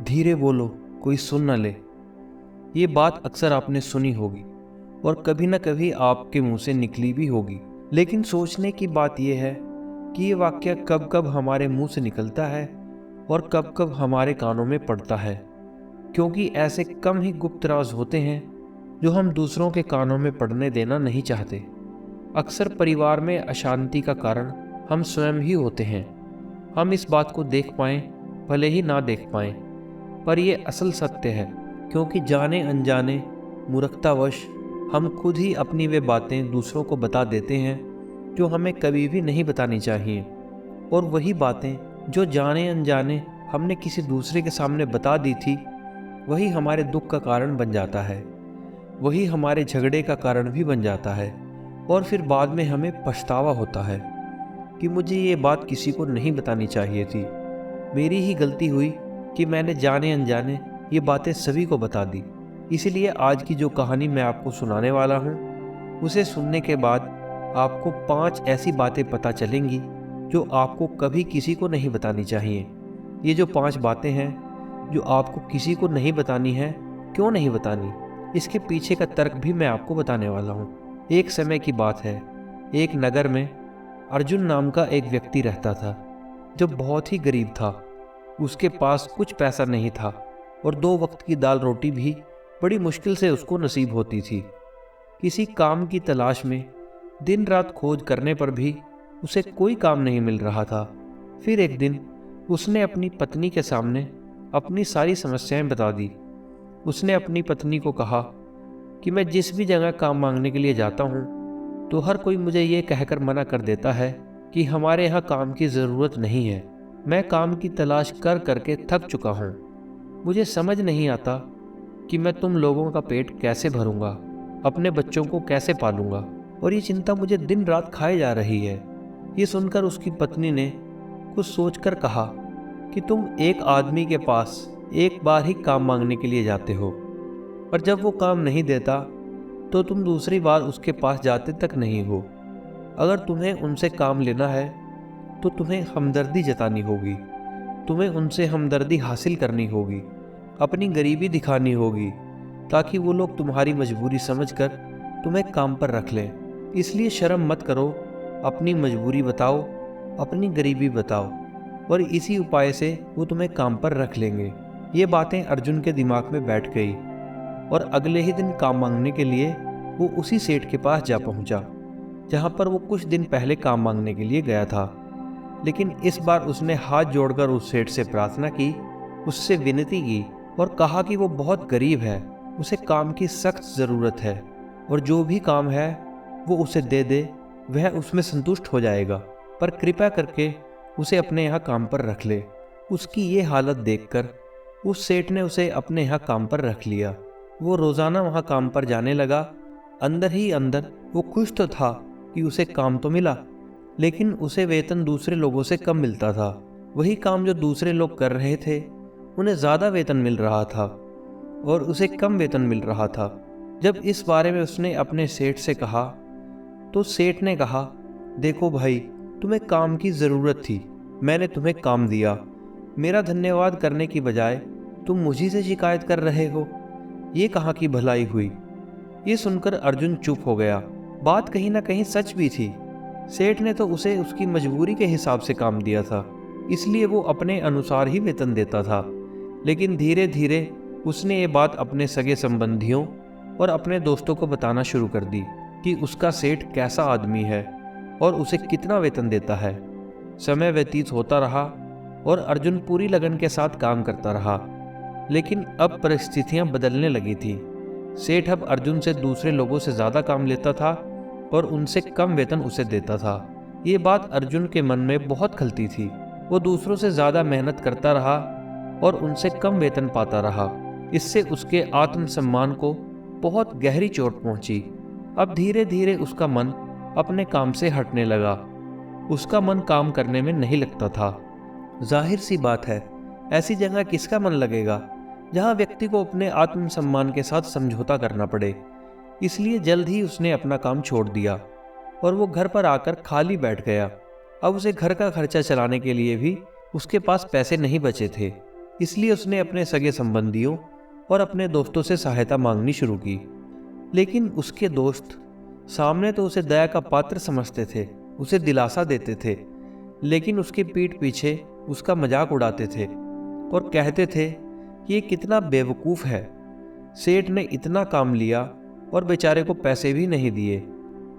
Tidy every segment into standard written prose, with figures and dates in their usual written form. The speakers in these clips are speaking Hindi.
धीरे बोलो, कोई सुन न ले। ये बात अक्सर आपने सुनी होगी और कभी न कभी आपके मुंह से निकली भी होगी। लेकिन सोचने की बात यह है कि ये वाक्य कब कब हमारे मुंह से निकलता है और कब कब हमारे कानों में पड़ता है, क्योंकि ऐसे कम ही गुप्त राज होते हैं जो हम दूसरों के कानों में पड़ने देना नहीं चाहते। अक्सर परिवार में अशांति का कारण हम स्वयं ही होते हैं। हम इस बात को देख पाएं, भले ही ना देख पाएं, पर यह असल सत्य है, क्योंकि जाने अनजाने मूर्खतावश हम खुद ही अपनी वे बातें दूसरों को बता देते हैं जो हमें कभी भी नहीं बतानी चाहिए। और वही बातें जो जाने अनजाने हमने किसी दूसरे के सामने बता दी थी, वही हमारे दुख का कारण बन जाता है, वही हमारे झगड़े का कारण भी बन जाता है। और फिर बाद में हमें पछतावा होता है कि मुझे ये बात किसी को नहीं बतानी चाहिए थी, मेरी ही गलती हुई कि मैंने जाने अनजाने ये बातें सभी को बता दी। इसीलिए आज की जो कहानी मैं आपको सुनाने वाला हूँ, उसे सुनने के बाद आपको 5 ऐसी बातें पता चलेंगी जो आपको कभी किसी को नहीं बतानी चाहिए। ये जो 5 बातें हैं जो आपको किसी को नहीं बतानी है, क्यों नहीं बतानी, इसके पीछे का तर्क भी मैं आपको बताने वाला हूँ। एक समय की बात है, एक नगर में अर्जुन नाम का एक व्यक्ति रहता था जो बहुत ही गरीब था। उसके पास कुछ पैसा नहीं था और 2 वक्त की दाल रोटी भी बड़ी मुश्किल से उसको नसीब होती थी। किसी काम की तलाश में दिन रात खोज करने पर भी उसे कोई काम नहीं मिल रहा था। फिर एक दिन उसने अपनी पत्नी के सामने अपनी सारी समस्याएं बता दी। उसने अपनी पत्नी को कहा कि मैं जिस भी जगह काम मांगने के लिए जाता हूँ तो हर कोई मुझे ये कहकर मना कर देता है कि हमारे यहाँ काम की ज़रूरत नहीं है। मैं काम की तलाश कर करके थक चुका हूँ। मुझे समझ नहीं आता कि मैं तुम लोगों का पेट कैसे भरूंगा, अपने बच्चों को कैसे पालूंगा, और ये चिंता मुझे दिन रात खाए जा रही है। ये सुनकर उसकी पत्नी ने कुछ सोचकर कहा कि तुम एक आदमी के पास एक बार ही काम मांगने के लिए जाते हो, पर जब वो काम नहीं देता तो तुम दूसरी बार उसके पास जाते तक नहीं हो। अगर तुम्हें उनसे काम लेना है तो तुम्हें हमदर्दी जतानी होगी, तुम्हें उनसे हमदर्दी हासिल करनी होगी, अपनी गरीबी दिखानी होगी, ताकि वो लोग तुम्हारी मजबूरी समझकर तुम्हें काम पर रख लें। इसलिए शर्म मत करो, अपनी मजबूरी बताओ, अपनी गरीबी बताओ, और इसी उपाय से वो तुम्हें काम पर रख लेंगे। ये बातें अर्जुन के दिमाग में बैठ गई और अगले ही दिन काम मांगने के लिए वो उसी सेठ के पास जा पहुंचा जहां पर वो कुछ दिन पहले काम मांगने के लिए गया था। लेकिन इस बार उसने हाथ जोड़कर उस सेठ से प्रार्थना की, उससे विनती की और कहा कि वो बहुत गरीब है, उसे काम की सख्त ज़रूरत है और जो भी काम है वो उसे दे दे, वह उसमें संतुष्ट हो जाएगा, पर कृपया करके उसे अपने यहाँ काम पर रख ले। उसकी ये हालत देखकर उस सेठ ने उसे अपने यहाँ काम पर रख लिया। वो रोज़ाना वहाँ काम पर जाने लगा। अंदर ही अंदर वो खुश तो था कि उसे काम तो मिला, लेकिन उसे वेतन दूसरे लोगों से कम मिलता था। वही काम जो दूसरे लोग कर रहे थे उन्हें ज़्यादा वेतन मिल रहा था और उसे कम वेतन मिल रहा था। जब इस बारे में उसने अपने सेठ से कहा तो सेठ ने कहा, देखो भाई, तुम्हें काम की ज़रूरत थी, मैंने तुम्हें काम दिया, मेरा धन्यवाद करने की बजाय तुम मुझी से शिकायत कर रहे हो, ये कहाँ की भलाई हुई। ये सुनकर अर्जुन चुप हो गया। बात कहीं ना कहीं सच भी थी। सेठ ने तो उसे उसकी मजबूरी के हिसाब से काम दिया था, इसलिए वो अपने अनुसार ही वेतन देता था। लेकिन धीरे धीरे उसने ये बात अपने सगे संबंधियों और अपने दोस्तों को बताना शुरू कर दी कि उसका सेठ कैसा आदमी है और उसे कितना वेतन देता है। समय व्यतीत होता रहा और अर्जुन पूरी लगन के साथ काम करता रहा। लेकिन अब परिस्थितियां बदलने लगी थी। सेठ अब अर्जुन से दूसरे लोगों से ज़्यादा काम लेता था और उनसे कम वेतन उसे देता था। ये बात अर्जुन के मन में बहुत खलती थी। वो दूसरों से ज़्यादा मेहनत करता रहा और उनसे कम वेतन पाता रहा। इससे उसके आत्मसम्मान को बहुत गहरी चोट पहुंची। अब धीरे धीरे उसका मन अपने काम से हटने लगा। उसका मन काम करने में नहीं लगता था। जाहिर सी बात है, ऐसी जगह किसका मन लगेगा जहां व्यक्ति को अपने आत्मसम्मान के साथ समझौता करना पड़े। इसलिए जल्द ही उसने अपना काम छोड़ दिया और वो घर पर आकर खाली बैठ गया। अब उसे घर का खर्चा चलाने के लिए भी उसके पास पैसे नहीं बचे थे। इसलिए उसने अपने सगे संबंधियों और अपने दोस्तों से सहायता मांगनी शुरू की। लेकिन उसके दोस्त सामने तो उसे दया का पात्र समझते थे, उसे दिलासा देते थे, लेकिन उसकी पीठ पीछे उसका मजाक उड़ाते थे और कहते थे कि ये कितना बेवकूफ़ है, सेठ ने इतना काम लिया और बेचारे को पैसे भी नहीं दिए।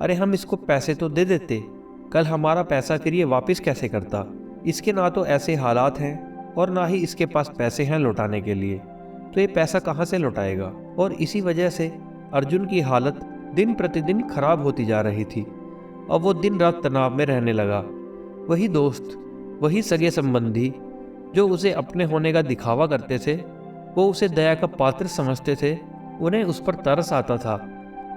अरे हम इसको पैसे तो दे देते, कल हमारा पैसा फिर ये वापस कैसे करता। इसके ना तो ऐसे हालात हैं और ना ही इसके पास पैसे हैं लौटाने के लिए, तो ये पैसा कहाँ से लौटाएगा। और इसी वजह से अर्जुन की हालत दिन प्रतिदिन खराब होती जा रही थी। अब वो दिन रात तनाव में रहने लगा। वही दोस्त, वही सगे संबंधी जो उसे अपने होने का दिखावा करते थे, वो उसे दया का पात्र समझते थे, उन्हें उस पर तरस आता था।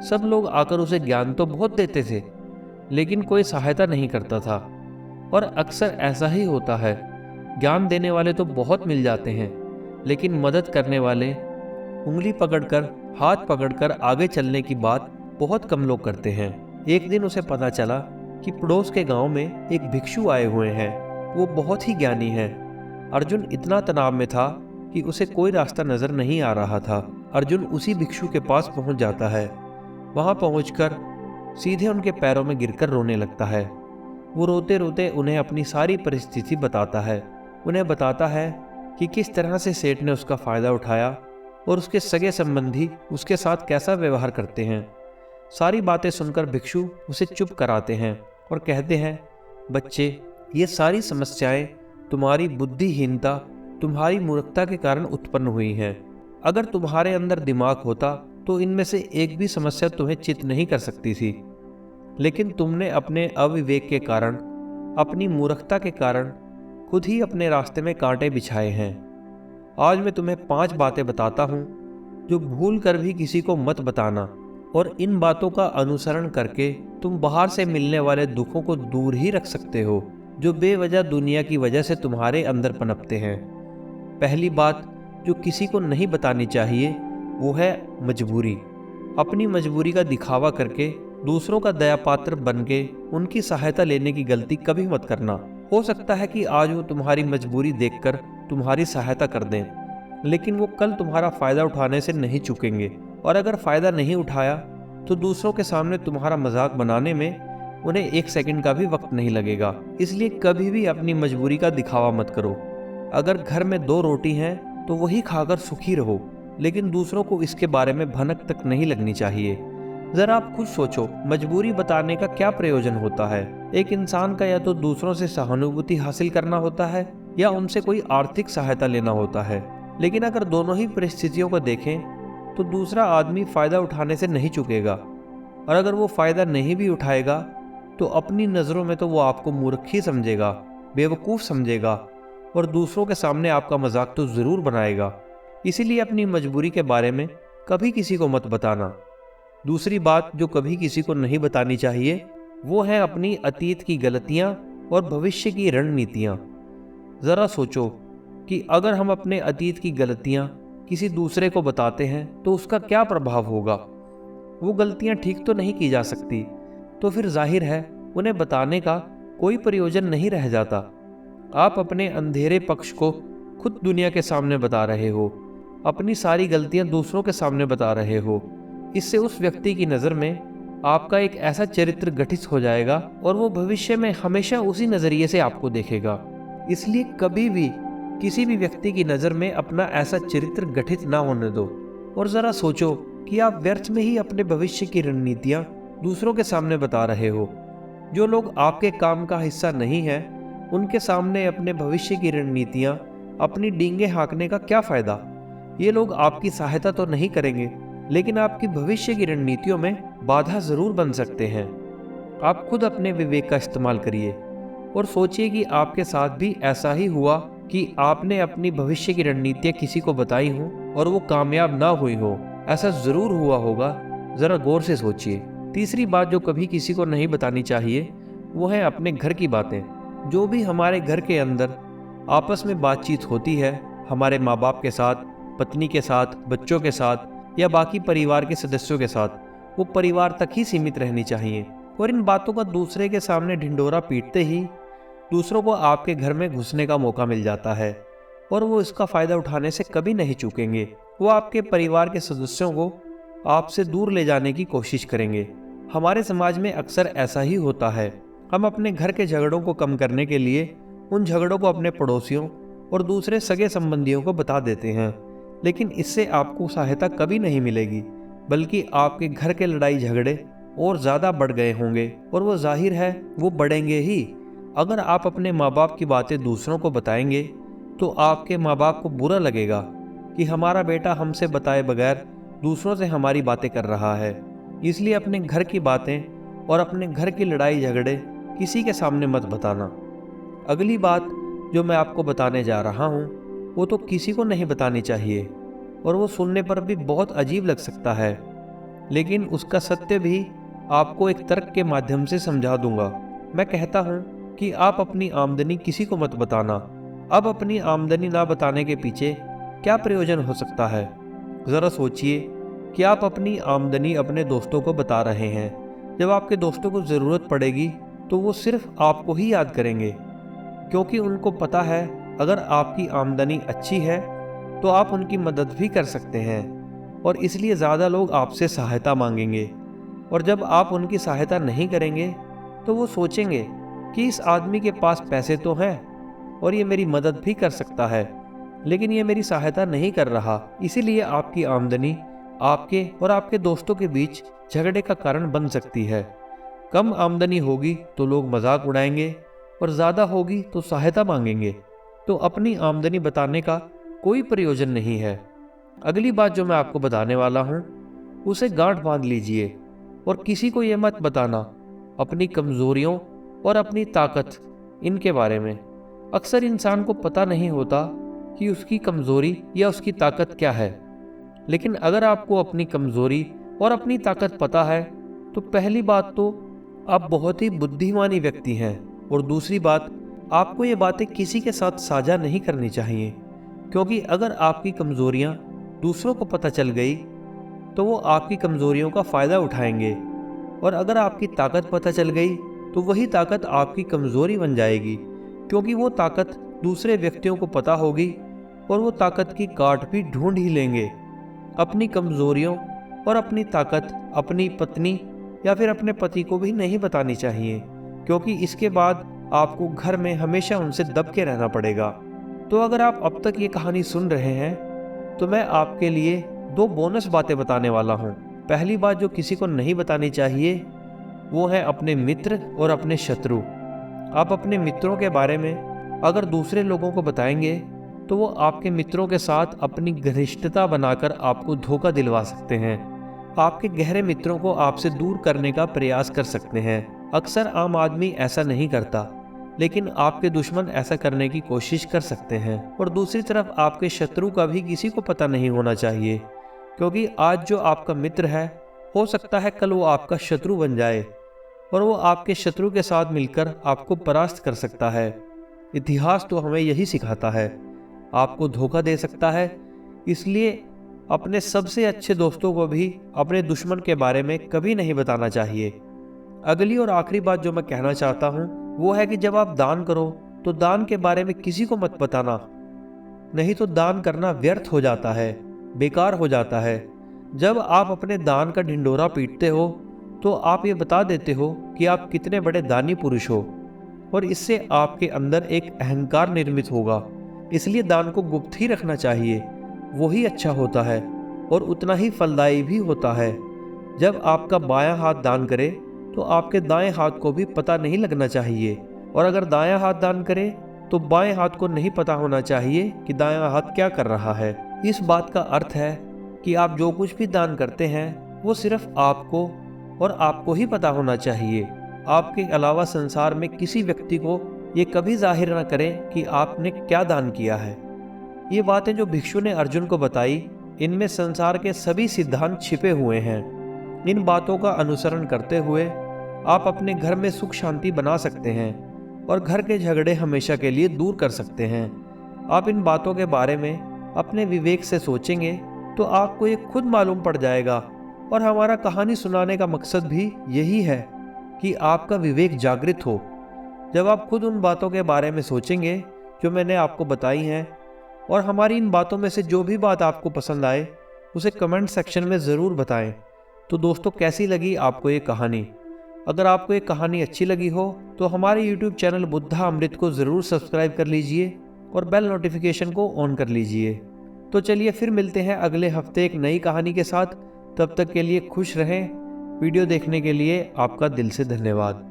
सब लोग आकर उसे ज्ञान तो बहुत देते थे, लेकिन कोई सहायता नहीं करता था। और अक्सर ऐसा ही होता है, ज्ञान देने वाले तो बहुत मिल जाते हैं, लेकिन मदद करने वाले उंगली पकड़कर, हाथ पकड़कर आगे चलने की बात बहुत कम लोग करते हैं। एक दिन उसे पता चला कि पड़ोस के गांव में एक भिक्षु आए हुए हैं। वो बहुत ही ज्ञानी हैं। अर्जुन इतना तनाव में था कि उसे कोई रास्ता नजर नहीं आ रहा था। अर्जुन उसी भिक्षु के पास पहुंच जाता है। वहां पहुंचकर सीधे उनके पैरों में गिरकर रोने लगता है। वो रोते रोते उन्हें अपनी सारी परिस्थिति बताता है। उन्हें बताता है कि किस तरह से सेठ ने उसका फ़ायदा उठाया और उसके सगे संबंधी उसके साथ कैसा व्यवहार करते हैं। सारी बातें सुनकर भिक्षु उसे चुप कराते हैं और कहते हैं, बच्चे, ये सारी समस्याएं तुम्हारी बुद्धिहीनता, तुम्हारी मूर्खता के कारण उत्पन्न हुई हैं। अगर तुम्हारे अंदर दिमाग होता तो इनमें से एक भी समस्या तुम्हें चित नहीं कर सकती थी, लेकिन तुमने अपने अविवेक के कारण, अपनी मूर्खता के कारण खुद ही अपने रास्ते में कांटे बिछाए हैं। आज मैं तुम्हें 5 बातें बताता हूँ जो भूल कर भी किसी को मत बताना, और इन बातों का अनुसरण करके तुम बाहर से मिलने वाले दुखों को दूर ही रख सकते हो जो बेवजह दुनिया की वजह से तुम्हारे अंदर पनपते हैं। पहली बात जो किसी को नहीं बतानी चाहिए वो है मजबूरी। अपनी मजबूरी का दिखावा करके दूसरों का दया पात्र बन के उनकी सहायता लेने की गलती कभी मत करना। हो सकता है कि आज वो तुम्हारी मजबूरी देखकर तुम्हारी सहायता कर दें, लेकिन वो कल तुम्हारा फ़ायदा उठाने से नहीं चूकेंगे, और अगर फ़ायदा नहीं उठाया तो दूसरों के सामने तुम्हारा मजाक बनाने में उन्हें 1 सेकंड का भी वक्त नहीं लगेगा। इसलिए कभी भी अपनी मजबूरी का दिखावा मत करो। अगर घर में 2 रोटी हैं तो वही खाकर सुखी रहो, लेकिन दूसरों को इसके बारे में भनक तक नहीं लगनी चाहिए। जरा आप खुद सोचो, मजबूरी बताने का क्या प्रयोजन होता है। एक इंसान का या तो दूसरों से सहानुभूति हासिल करना होता है या उनसे कोई आर्थिक सहायता लेना होता है। लेकिन अगर दोनों ही परिस्थितियों को देखें तो दूसरा आदमी फ़ायदा उठाने से नहीं चूकेगा, और अगर वो फ़ायदा नहीं भी उठाएगा तो अपनी नज़रों में तो वो आपको मूर्ख ही समझेगा, बेवकूफ़ समझेगा, और दूसरों के सामने आपका मजाक तो ज़रूर बनाएगा। इसीलिए अपनी मजबूरी के बारे में कभी किसी को मत बताना। दूसरी बात जो कभी किसी को नहीं बतानी चाहिए वो है अपनी अतीत की गलतियां और भविष्य की रणनीतियां। ज़रा सोचो कि अगर हम अपने अतीत की गलतियां किसी दूसरे को बताते हैं तो उसका क्या प्रभाव होगा। वो गलतियां ठीक तो नहीं की जा सकती, तो फिर जाहिर है उन्हें बताने का कोई प्रयोजन नहीं रह जाता। आप अपने अंधेरे पक्ष को खुद दुनिया के सामने बता रहे हो, अपनी सारी गलतियां दूसरों के सामने बता रहे हो। इससे उस व्यक्ति की नज़र में आपका एक ऐसा चरित्र गठित हो जाएगा और वो भविष्य में हमेशा उसी नज़रिए से आपको देखेगा। इसलिए कभी भी किसी भी व्यक्ति की नज़र में अपना ऐसा चरित्र गठित ना होने दो। और ज़रा सोचो कि आप व्यर्थ में ही अपने भविष्य की रणनीतियाँ दूसरों के सामने बता रहे हो। जो लोग आपके काम का हिस्सा नहीं हैं, उनके सामने अपने भविष्य की रणनीतियाँ, अपनी डींगे हाँकने का क्या फ़ायदा। ये लोग आपकी सहायता तो नहीं करेंगे, लेकिन आपकी भविष्य की रणनीतियों में बाधा ज़रूर बन सकते हैं। आप खुद अपने विवेक का इस्तेमाल करिए और सोचिए कि आपके साथ भी ऐसा ही हुआ कि आपने अपनी भविष्य की रणनीतियाँ किसी को बताई हों और वो कामयाब ना हुई हो। ऐसा ज़रूर हुआ होगा, ज़रा गौर से सोचिए। तीसरी बात जो कभी किसी को नहीं बतानी चाहिए वो है अपने घर की बातें। जो भी हमारे घर के अंदर आपस में बातचीत होती है, हमारे माँ बाप के साथ, पत्नी के साथ, बच्चों के साथ या बाकी परिवार के सदस्यों के साथ, वो परिवार तक ही सीमित रहनी चाहिए। और इन बातों का दूसरे के सामने ढिंढोरा पीटते ही दूसरों को आपके घर में घुसने का मौका मिल जाता है। और वो इसका फ़ायदा उठाने से कभी नहीं चूकेंगे। वो आपके परिवार के सदस्यों को आपसे दूर ले जाने की कोशिश करेंगे। हमारे समाज में अक्सर ऐसा ही होता है। हम अपने घर के झगड़ों को कम करने के लिए उन झगड़ों को अपने पड़ोसियों और दूसरे सगे संबंधियों को बता देते हैं, लेकिन इससे आपको सहायता कभी नहीं मिलेगी, बल्कि आपके घर के लड़ाई झगड़े और ज़्यादा बढ़ गए होंगे, और वो जाहिर है वो बढ़ेंगे ही। अगर आप अपने माँ बाप की बातें दूसरों को बताएंगे तो आपके माँ बाप को बुरा लगेगा कि हमारा बेटा हमसे बताए बगैर दूसरों से हमारी बातें कर रहा है। इसलिए अपने घर की बातें और अपने घर की लड़ाई झगड़े किसी के सामने मत बताना। अगली बात जो मैं आपको बताने जा रहा हूँ वो तो किसी को नहीं बतानी चाहिए, और वो सुनने पर भी बहुत अजीब लग सकता है, लेकिन उसका सत्य भी आपको एक तर्क के माध्यम से समझा दूंगा। मैं कहता हूँ कि आप अपनी आमदनी किसी को मत बताना। अब अपनी आमदनी ना बताने के पीछे क्या प्रयोजन हो सकता है? ज़रा सोचिए कि आप अपनी आमदनी अपने दोस्तों को बता रहे हैं। जब आपके दोस्तों को ज़रूरत पड़ेगी तो वो सिर्फ आपको ही याद करेंगे, क्योंकि उनको पता है अगर आपकी आमदनी अच्छी है तो आप उनकी मदद भी कर सकते हैं, और इसलिए ज़्यादा लोग आपसे सहायता मांगेंगे। और जब आप उनकी सहायता नहीं करेंगे तो वो सोचेंगे कि इस आदमी के पास पैसे तो हैं और ये मेरी मदद भी कर सकता है, लेकिन ये मेरी सहायता नहीं कर रहा। इसीलिए आपकी आमदनी आपके और आपके दोस्तों के बीच झगड़े का कारण बन सकती है। कम आमदनी होगी तो लोग मजाक उड़ाएंगे, और ज़्यादा होगी तो सहायता मांगेंगे। तो अपनी आमदनी बताने का कोई प्रयोजन नहीं है। अगली बात जो मैं आपको बताने वाला हूँ उसे गांठ बांध लीजिए, और किसी को ये मत बताना अपनी कमज़ोरियों और अपनी ताकत इनके बारे में। अक्सर इंसान को पता नहीं होता कि उसकी कमज़ोरी या उसकी ताकत क्या है, लेकिन अगर आपको अपनी कमज़ोरी और अपनी ताकत पता है तो पहली बात तो आप बहुत ही बुद्धिमानी व्यक्ति हैं, और दूसरी बात आपको ये बातें किसी के साथ साझा नहीं करनी चाहिए, क्योंकि अगर आपकी कमज़ोरियाँ दूसरों को पता चल गई तो वो आपकी कमज़ोरियों का फ़ायदा उठाएंगे, और अगर आपकी ताकत पता चल गई तो वही ताकत आपकी कमज़ोरी बन जाएगी, क्योंकि वो ताकत दूसरे व्यक्तियों को पता होगी और वो ताकत की काट भी ढूंढ ही लेंगे। अपनी कमज़ोरियों और अपनी ताकत अपनी पत्नी या फिर अपने पति को भी नहीं बतानी चाहिए, क्योंकि इसके बाद आपको घर में हमेशा उनसे दब के रहना पड़ेगा। तो अगर आप अब तक ये कहानी सुन रहे हैं तो मैं आपके लिए 2 बोनस बातें बताने वाला हूँ। पहली बात जो किसी को नहीं बतानी चाहिए वो है अपने मित्र और अपने शत्रु। आप अपने मित्रों के बारे में अगर दूसरे लोगों को बताएंगे तो वो आपके मित्रों के साथ अपनी घनिष्ठता बनाकर आपको धोखा दिलवा सकते हैं। आपके गहरे मित्रों को आपसे दूर करने का प्रयास कर सकते हैं। अक्सर आम आदमी ऐसा नहीं करता, लेकिन आपके दुश्मन ऐसा करने की कोशिश कर सकते हैं। और दूसरी तरफ आपके शत्रु का भी किसी को पता नहीं होना चाहिए, क्योंकि आज जो आपका मित्र है हो सकता है कल वो आपका शत्रु बन जाए, और वो आपके शत्रु के साथ मिलकर आपको परास्त कर सकता है। इतिहास तो हमें यही सिखाता है, आपको धोखा दे सकता है। इसलिए अपने सबसे अच्छे दोस्तों को भी अपने दुश्मन के बारे में कभी नहीं बताना चाहिए। अगली और आखिरी बात जो मैं कहना चाहता हूँ वो है कि जब आप दान करो तो दान के बारे में किसी को मत बताना, नहीं तो दान करना व्यर्थ हो जाता है, बेकार हो जाता है। जब आप अपने दान का ढिंढोरा पीटते हो तो आप ये बता देते हो कि आप कितने बड़े दानी पुरुष हो, और इससे आपके अंदर एक अहंकार निर्मित होगा। इसलिए दान को गुप्त ही रखना चाहिए, वही अच्छा होता है और उतना ही फलदायी भी होता है। जब आपका बायां हाथ दान करे तो आपके दाएं हाथ को भी पता नहीं लगना चाहिए, और अगर दायां हाथ दान करे तो बाएं हाथ को नहीं पता होना चाहिए कि दायां हाथ क्या कर रहा है। इस बात का अर्थ है कि आप जो कुछ भी दान करते हैं वो सिर्फ आपको और आपको ही पता होना चाहिए। आपके अलावा संसार में किसी व्यक्ति को ये कभी जाहिर न करें कि आपने क्या दान किया है। ये बातें जो भिक्षु ने अर्जुन को बताई, इनमें संसार के सभी सिद्धांत छिपे हुए हैं। इन बातों का अनुसरण करते हुए आप अपने घर में सुख शांति बना सकते हैं और घर के झगड़े हमेशा के लिए दूर कर सकते हैं। आप इन बातों के बारे में अपने विवेक से सोचेंगे तो आपको ये खुद मालूम पड़ जाएगा। और हमारा कहानी सुनाने का मकसद भी यही है कि आपका विवेक जागृत हो। जब आप खुद उन बातों के बारे में सोचेंगे जो मैंने आपको बताई हैं, और हमारी इन बातों में से जो भी बात आपको पसंद आए उसे कमेंट सेक्शन में ज़रूर बताएं। तो दोस्तों, कैसी लगी आपको ये कहानी? अगर आपको ये कहानी अच्छी लगी हो तो हमारे YouTube चैनल बुद्धा अमृत को ज़रूर सब्सक्राइब कर लीजिए और बेल नोटिफिकेशन को ऑन कर लीजिए। तो चलिए फिर मिलते हैं अगले हफ्ते एक नई कहानी के साथ। तब तक के लिए खुश रहें। वीडियो देखने के लिए आपका दिल से धन्यवाद।